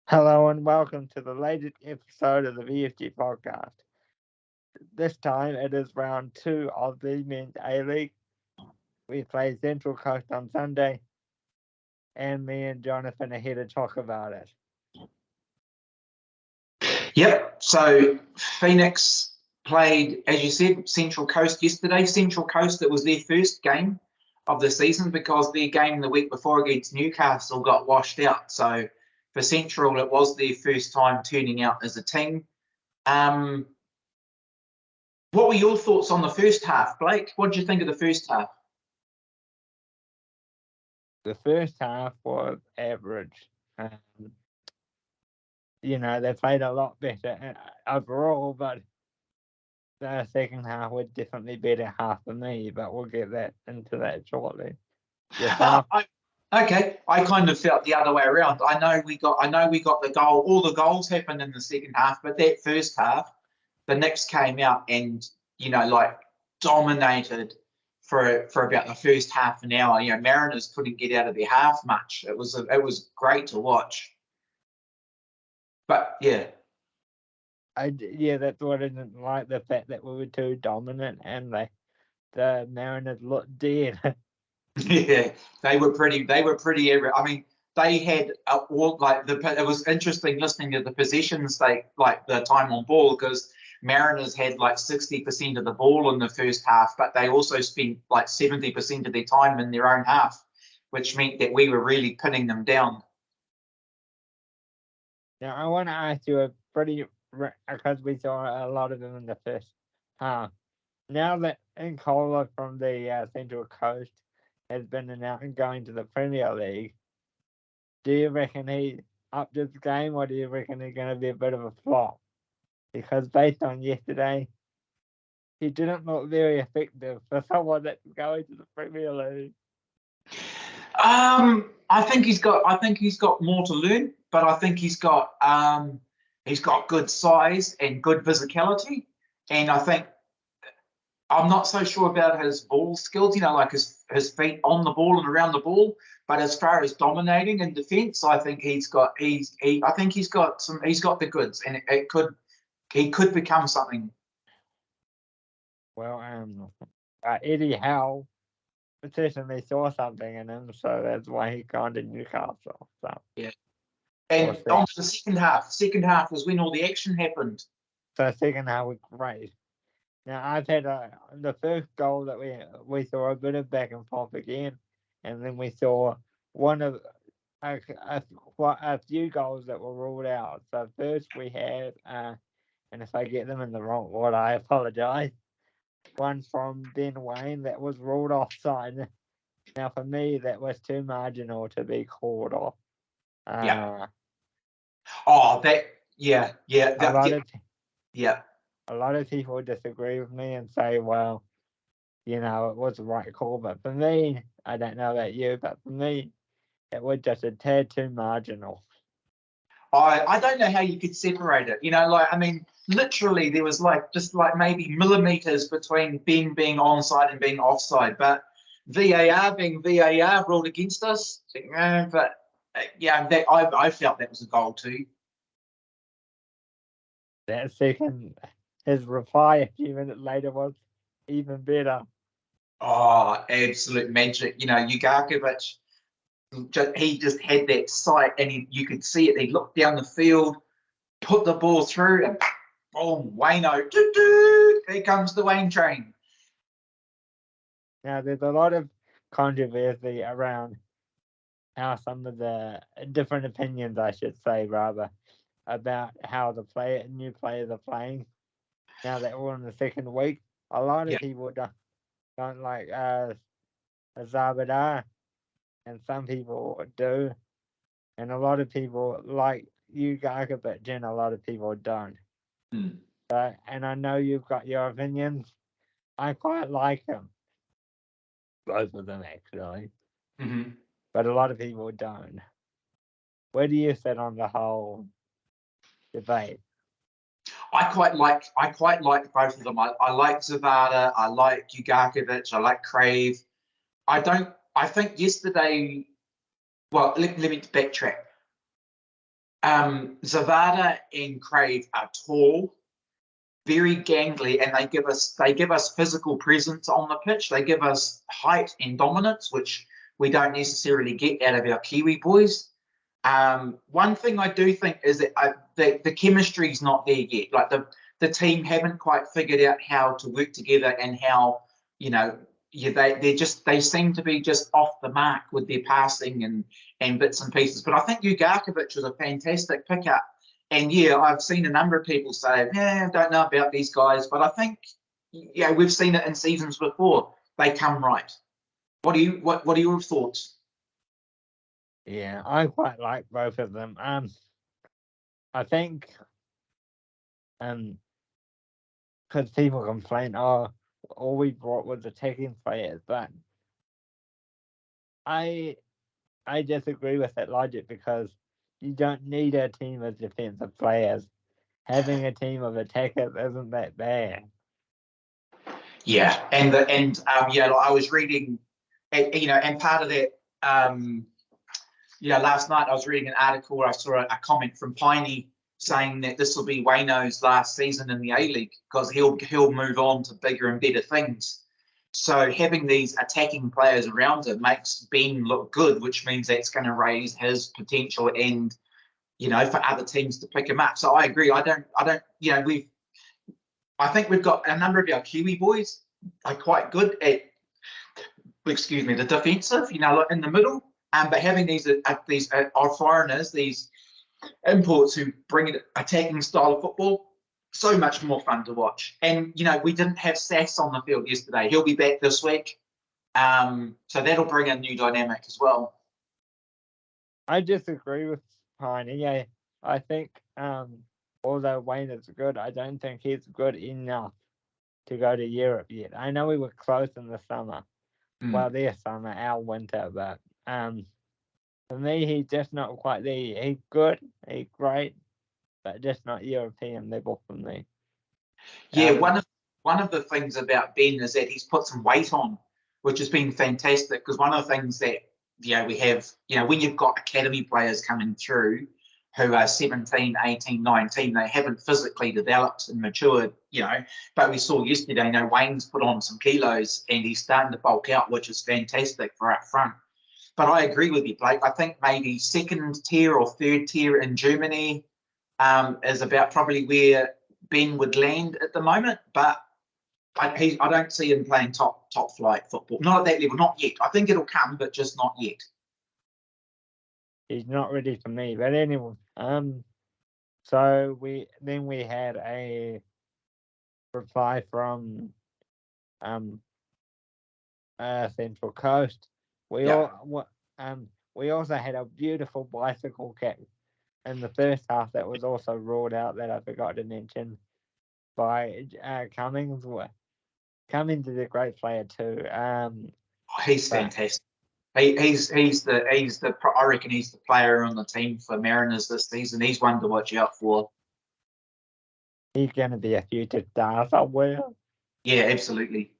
Hello and welcome to the latest episode of the BFG Podcast. This time it is round two of the men's A-League. We play Central Coast on Sunday, and me and Jonathon are here to talk about it. Yep. So Phoenix played, as you said, Central Coast yesterday. Central Coast, it was their first game of the season because their game the week before against Newcastle got washed out. So for Central, it was their first time turning out as a team. What were your thoughts on the first half, Blake? What did you think of the first half? The first half was average. They played a lot better overall, but the second half was definitely better half for me, but we'll get into that shortly. Okay, I kind of felt the other way around. I know we got the goal. All the goals happened in the second half, but that first half, the Knicks came out and dominated for about the first half an hour. Mariners couldn't get out of their half much. It was great to watch. But yeah. That's what I didn't like, the fact that we were too dominant and the Mariners looked dead. Yeah, they were pretty. I mean, they had it was interesting listening to the possessions. The time on ball, because Mariners had 60% of the ball in the first half, but they also spent 70% of their time in their own half, which meant that we were really pinning them down. Now I want to ask you because we saw a lot of them in the first half. Now that Nkola from the Central Coast has been announced and going to the Premier League, do you reckon he upped his game, or do you reckon he's going to be a bit of a flop? Because based on yesterday, he didn't look very effective for someone that's going to the Premier League. I think he's got more to learn, but I think he's got good size and good physicality, and I think I'm not so sure about his ball skills, his feet on the ball and around the ball. But as far as dominating in defence, I think he's got the goods, and he could become something. Well, Eddie Howe certainly saw something in him, so that's why he gone to Newcastle. So yeah. And on to the second half. Second half was when all the action happened. So second half was great. Now I've had the first goal that we saw a bit of back and forth again, and then we saw one of a few goals that were ruled out. So first we had, and if I get them in the wrong order, I apologise. One from Ben Wayne that was ruled offside. Now for me, that was too marginal to be called off. Yeah. A lot of people disagree with me and say, well, it was the right call. But for me, I don't know about you, but for me, it was just a tad too marginal. I don't know how you could separate it. Literally there was just maybe millimeters between Ben being onside and being offside. But VAR being VAR ruled against us. But I felt that was a goal too. That second, his reply a few minutes later was even better. Oh, absolute magic. Ugarkovic, he just had that sight, and you could see it. He looked down the field, put the ball through, and boom, Wayno. Here comes the Wayne train. Now, there's a lot of controversy around how some of the different opinions, I should say, rather, about how the new players are playing. Now that we're in the second week, a lot of people don't like Zabadar, and some people do, and a lot of people like Ugarkovic, and a lot of people don't. And I know you've got your opinions. I quite like him, both of them actually, but a lot of people don't. Where do you sit on the whole debate? I quite like both of them. I like Zavada, I like Ugarkovic, I like Crave. I think yesterday, well, let me backtrack. Zavada and Crave are tall, very gangly, and they give us physical presence on the pitch. They give us height and dominance, which we don't necessarily get out of our Kiwi boys. One thing I do think is that the chemistry's not there yet. Like the team haven't quite figured out how to work together and how, they seem to be just off the mark with their passing and bits and pieces. But I think Ugarkovic was a fantastic pickup. And yeah, I've seen a number of people say, I don't know about these guys, but I think, we've seen it in seasons before. They come right. What are your thoughts? Yeah, I quite like both of them. I think, because people complain, all we brought was attacking players, but I disagree with that logic because you don't need a team of defensive players. Having a team of attackers isn't that bad. Yeah, I was reading, and part of that, last night I was reading an article where I saw a comment from Piney saying that this will be Wayno's last season in the A-League because he'll move on to bigger and better things. So having these attacking players around him makes Ben look good, which means that's going to raise his potential and, for other teams to pick him up. So I agree. I think we've got a number of our Kiwi boys are quite good at, the defensive, in the middle. But having these foreigners, these imports who bring an attacking style of football, so much more fun to watch. And, we didn't have Sass on the field yesterday. He'll be back this week. So that'll bring a new dynamic as well. I disagree with Piney. Yeah, I think, although Wayne is good, I don't think he's good enough to go to Europe yet. I know we were close in the summer. Well, their summer, our winter, but for me, he's just not quite there. He's good, he's great, but just not European level for me. Yeah, one of the things about Ben is that he's put some weight on, which has been fantastic. Because one of the things that we have, when you've got academy players coming through who are 17, 18, 19, they haven't physically developed and matured, But we saw yesterday, Wayne's put on some kilos and he's starting to bulk out, which is fantastic for up front. But I agree with you, Blake. I think maybe second tier or third tier in Germany is about probably where Ben would land at the moment. But I don't see him playing top flight football. Not at that level, not yet. I think it'll come, but just not yet. He's not ready for me. But anyway, so we had a reply from Central Coast. We also had a beautiful bicycle kick in the first half that was also ruled out that I forgot to mention by Cummings. Cummings is a great player too. He's fantastic. He's the I reckon he's the player on the team for Mariners this season. He's one to watch out for. He's going to be a future star somewhere. Yeah, absolutely.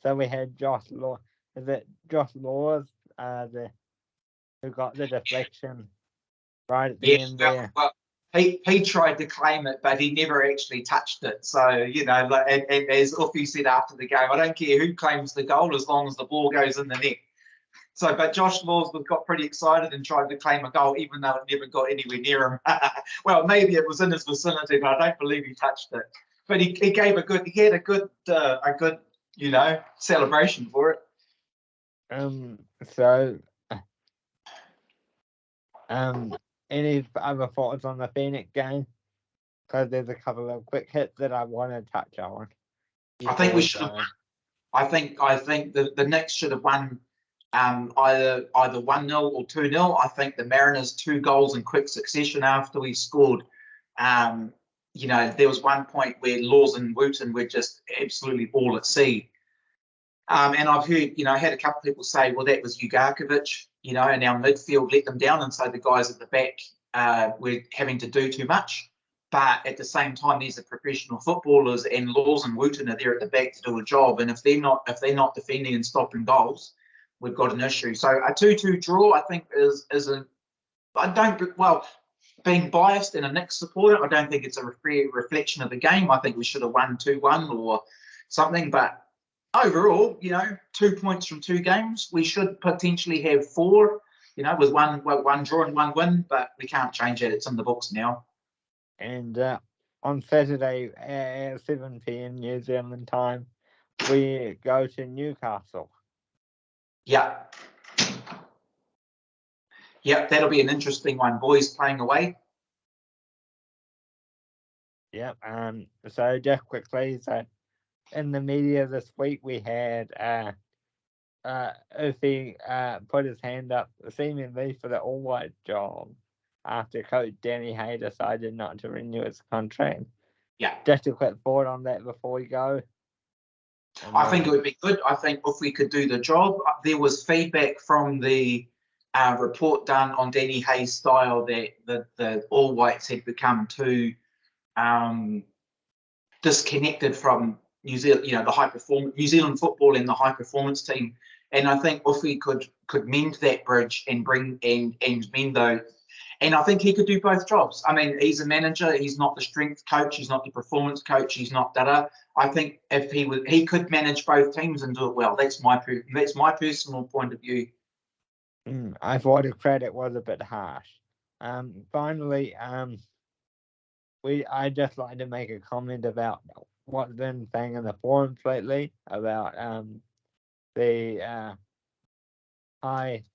So we had Josh Law. Is it Josh Laws? Who got the deflection right at the end there? Well, he tried to claim it, but he never actually touched it. So, and as Uffy said after the game, I don't care who claims the goal as long as the ball goes in the net. So, but Josh Laws got pretty excited and tried to claim a goal, even though it never got anywhere near him. Well, maybe it was in his vicinity, but I don't believe he touched it. But he had a good celebration for it. Any other thoughts on the Phoenix game? Because there's a couple of quick hits that I want to touch on. I think we should have won. I think the Knicks should have won either 1-0 or 2-0. I think the Mariners 2 goals in quick succession after we scored. There was one point where Laws and Wooten were just absolutely all at sea. And I've heard, I had a couple of people say, well, that was Ugarkovic, and our midfield let them down. And so the guys at the back were having to do too much. But at the same time, these are professional footballers, and Laws and Wooten are there at the back to do a job. And if they're not defending and stopping goals, we've got an issue. So a 2-2 draw, I think, is being biased and a Knicks supporter, I don't think it's a reflection of the game. I think we should have won 2-1 or something. But overall, 2 points from 2 games. We should potentially have 4, with one draw and 1 win, but we can't change it. It's in the books now. And on Saturday at 7 p.m. New Zealand time, we go to Newcastle. Yeah. Yep, that'll be an interesting one. Boys playing away. Yep. So just quickly, in the media this week, we had Ufi put his hand up seemingly for the All White job after coach Danny Hay decided not to renew his contract. Yeah. Just a quick thought on that before we go. I think it would be good. I think if we could do the job, there was feedback from the report done on Danny Hay's style that the All Whites had become too disconnected from New Zealand, the New Zealand football and the high performance team. And I think if we could mend that bridge and mend those, and I think he could do both jobs. I mean, he's a manager. He's not the strength coach. He's not the performance coach. He's not that. I think if he could manage both teams and do it well. That's my personal point of view. I thought the credit was a bit harsh. Finally, I just like to make a comment about what's been saying in the forums lately about the high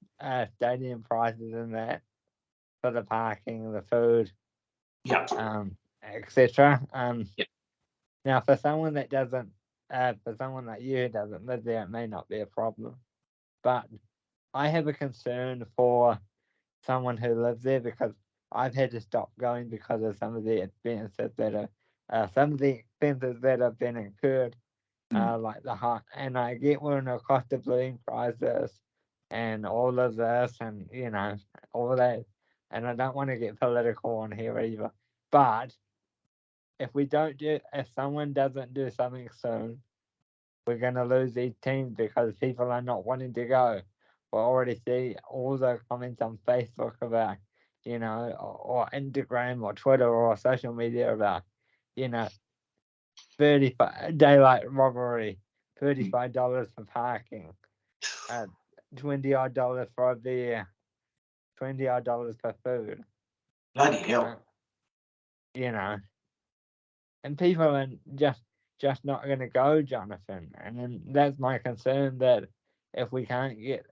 stadium prices and that for the parking, the food, etc. Now, for someone that doesn't, for someone like you who doesn't live there, it may not be a problem, but I have a concern for someone who lives there because I've had to stop going because of some of the expenses that have been incurred, like the high. And I get we're in a cost of living crisis and all of this, and all that. And I don't want to get political on here either, but if someone doesn't do something soon, we're going to lose these teams because people are not wanting to go. We already see all the comments on Facebook about, or Instagram or Twitter or social media about, 35 daylight robbery, $35 for parking, $20 for a beer, $20 for food. Bloody hell. And people are just not going to go, Jonathon. And then that's my concern, that if we can't get,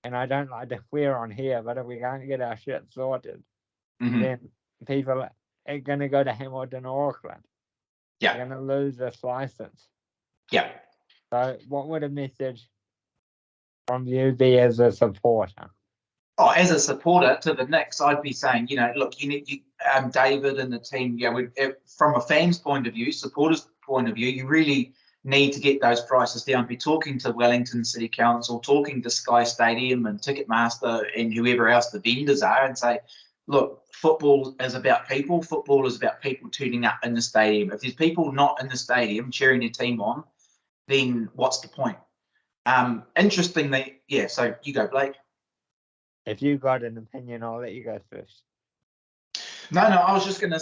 and I don't like to swear on here, but if we can't get our shit sorted, then people are going to go to Hamilton or Auckland. Yeah. They're going to lose this license. Yeah. So what would a message from you be as a supporter? Oh, as a supporter to the Knicks, I'd be saying, look, you need David and the team. From a fan's point of view, supporters' point of view, you really need to get those prices down. Be talking to Wellington City Council, talking to Sky Stadium and Ticketmaster and whoever else the vendors are, and say, look, football is about people. Football is about people tuning up in the stadium. If there's people not in the stadium cheering their team on, then what's the point? Interestingly, so you go, Blake. If you've got an opinion, I'll let you go first. No, I was just gonna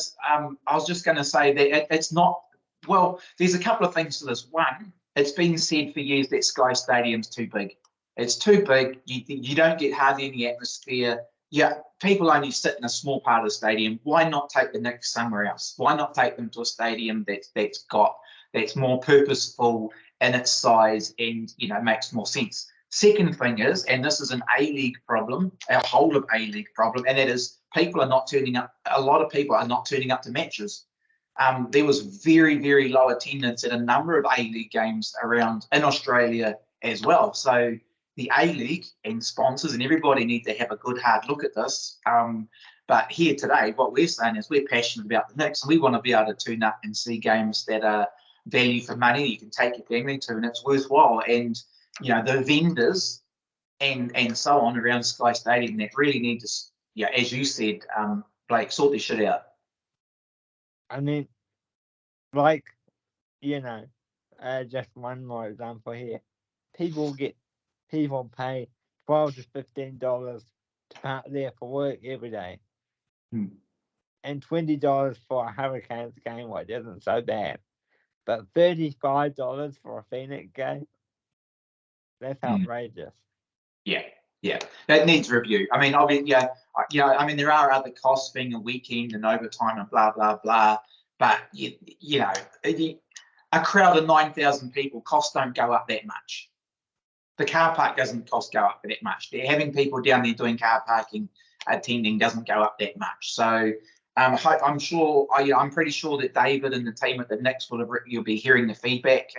say that it's not. Well, there's a couple of things to this. One, it's been said for years that Sky Stadium's too big. It's too big. You don't get hardly any atmosphere. Yeah, people only sit in a small part of the stadium. Why not take the Knicks somewhere else? Why not take them to a stadium that's more purposeful in its size and makes more sense? Second thing is, and this is an A-League problem, a whole of A-League problem, and that is people are not turning up. A lot of people are not turning up to matches. There was very, very low attendance at a number of A-League games around in Australia as well. So the A-League and sponsors and everybody need to have a good hard look at this. But here today, what we're saying is we're passionate about the Knicks, and we want to be able to tune up and see games that are value for money you can take your family to, and it's worthwhile. And the vendors and so on around Sky Stadium that really need to, as you said, Blake, sort this shit out. I mean, just one more example here. People pay $12 to $15 to park there for work every day. And $20 for a Hurricanes game, which isn't so bad. But $35 for a Phoenix game? That's outrageous. Yeah, that needs review. I mean, I mean, there are other costs being a weekend and overtime and blah blah blah. But a crowd of 9,000 people, costs don't go up that much. The car park doesn't go up that much. They're having people down there doing car parking, attending doesn't go up that much. So I'm pretty sure that David and the team at the Knicks you'll be hearing the feedback.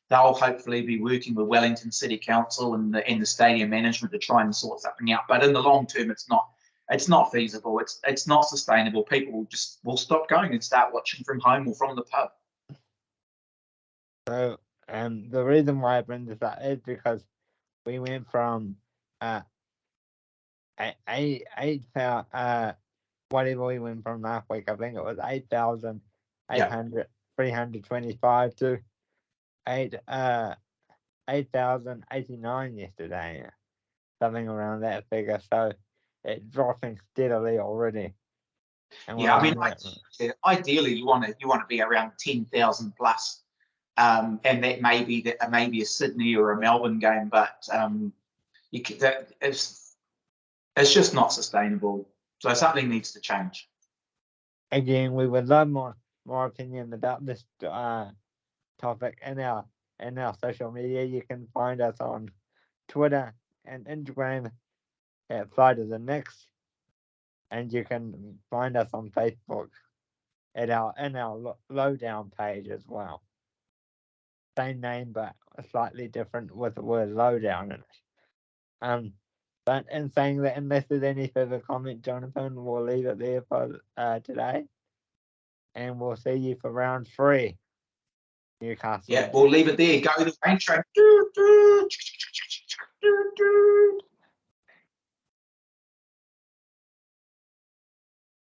They'll hopefully be working with Wellington City Council and the stadium management to try and sort something out. But in the long term, it's not feasible. It's not sustainable. People will stop going and start watching from home or from the pub. So the reason why I bring this up is because we went from whatever we went from last week. I think it was 8,325 to 8,089 yesterday, something around that figure. So it's dropping steadily already. And I mean, ideally you want to be around 10,000 plus, and that may be a Sydney or a Melbourne game, but it's just not sustainable. So something needs to change. Again, we would love more opinion about this topic in our social media. You can find us on Twitter and Instagram at Flight of the Knicks, and you can find us on Facebook in our lowdown page as well. Same name but slightly different with the word lowdown in it. But in saying that, unless there's any further comment, Jonathon, we'll leave it there for today, and we'll see you for round 3. Newcastle. Yeah, we'll leave it there. Go to the rain track.